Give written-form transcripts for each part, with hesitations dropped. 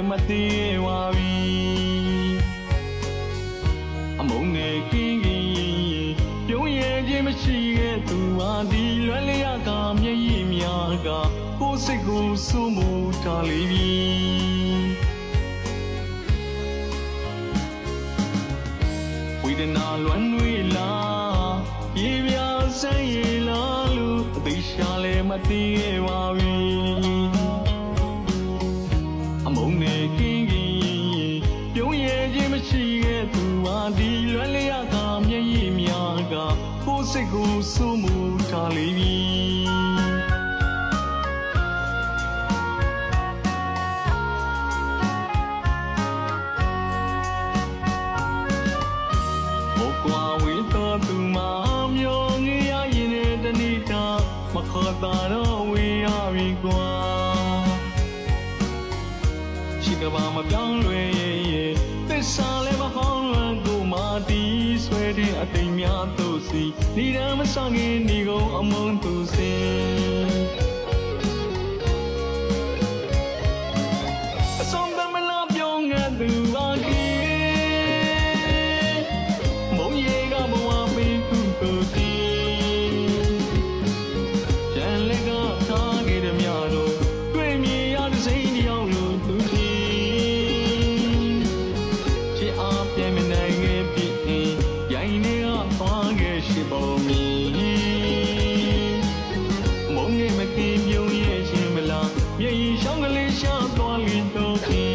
မသိပါဘူးအမုန်းနဲ့ကင်းကင်းပြုံးရဲခြင်းမရှိခဲ့သူဟာဒီလွယ်လျကမျက်ရည်များကကိုယ်စိတ်ကိုစိုးမိုးထားလိမ့်မည်ဝိဒနာလွမ်းတွေးလာရေပြာဆန်းရည်လာလို့အသေးရှာလည်းမသိခဲ့ပါဘူးအမုန်းနဲ့ကင်းကင်းပြုံးရဲခြင်းမရှိခဲ့သူဟာဒီလွယ်လျကမျက်ရည်များကကိုယ်စိတ်ကိုစိုးမိုးထားလိမ့်မည်သူမမျောငေးရရင်တဲ့တဏိတာမခေါ်တာတော့ဝေးရပြီကွာရှိကဘာမပြောင်းလဲရဲ့သစ္စာလည်းမဟောင်းလွန်ကိုမာတီးဆွဲတဲ့အတိမ်များတို့စီဒီရမဆောင်ခင်ဒီကုန်အမုန်းသူစင်အဆုံးသမလာပြောင်းငါသူပါကြီးရှိပုံမီမုံငယ်မကင်းပြုံးရဲ့ရှင်မလားမျက်ရည်ရှောင်းကလေးရှာသွားလိတော့ခင်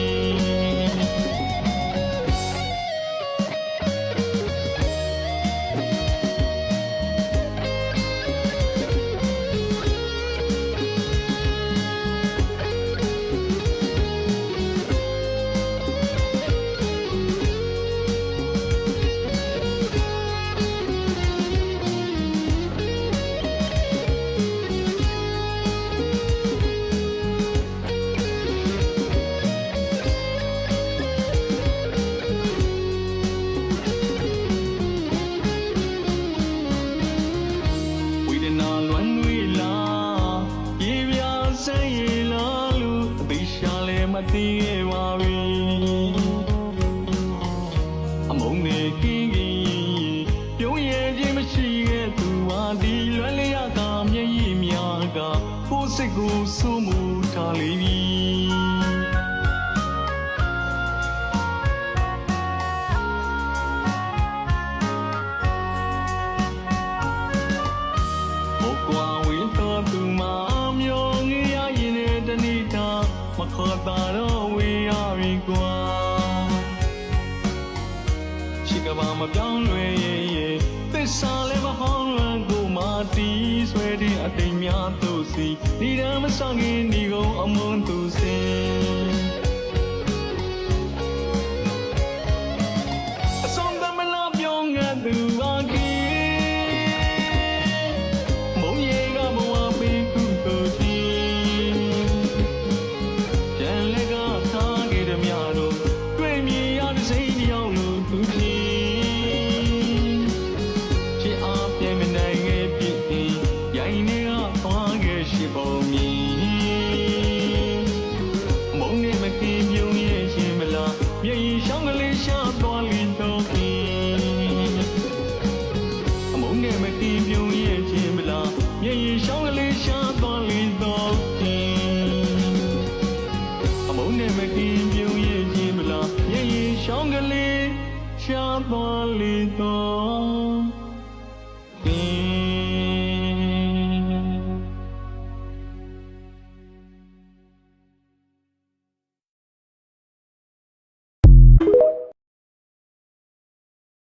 မသိခဲ့ပါဘူးအမုန်းနဲ့ကင်းကင်းပြုံးရဲခြင်းမရှိခဲ့သူဟာဒီလွယ်လျကမျက်ရည်များကကိုယ်စိတ်ကိုစိုးမိုးထားလိမ့်မည်ဟောကွာဝေးတော်သူမမျောငေးရရင်တဲ့တဏိတာမခေါ်တာတော့ဝေးရပြီကွာရှိကဘာမပြောင်းလဲရဲ့သစ္စာလည်းမဟောင်းလွန်ကိုမာတီးဆွဲတဲ့အတိမ်များတို့စီဒီရမဆောင်ခင်ဒီကုန်အမုန်းသူစင်အဆုံးသမလာပြောင်းငါသူပါကြီးမုံရဲကဘဝပေးခုတို့တွေ့မြင်ရတဲ့စိတ်ရောက်လို့သူချင်းချစ်အားပြည့်မနိုင်ခဲ့ပြီရိုင်းနေကသွားခဲ့ရှိပုံမီမုံနဲ့မကင်းပြုံးရဲ့ရှင်မလားမျက်ရည်ရှောင်းကလေးရှာသွားလိတော့ခင်အမုံနဲ့မကင်းပြုံးရဲ့ရှင်မလားမျက်ရည်ရှောင်းကလေးရှာသွားလိတော့ခင်အမုံနဲ့မကင်းပြုံးရဲ့ရှင်မလားရှောင်းကလေးရှားသွားလေတော့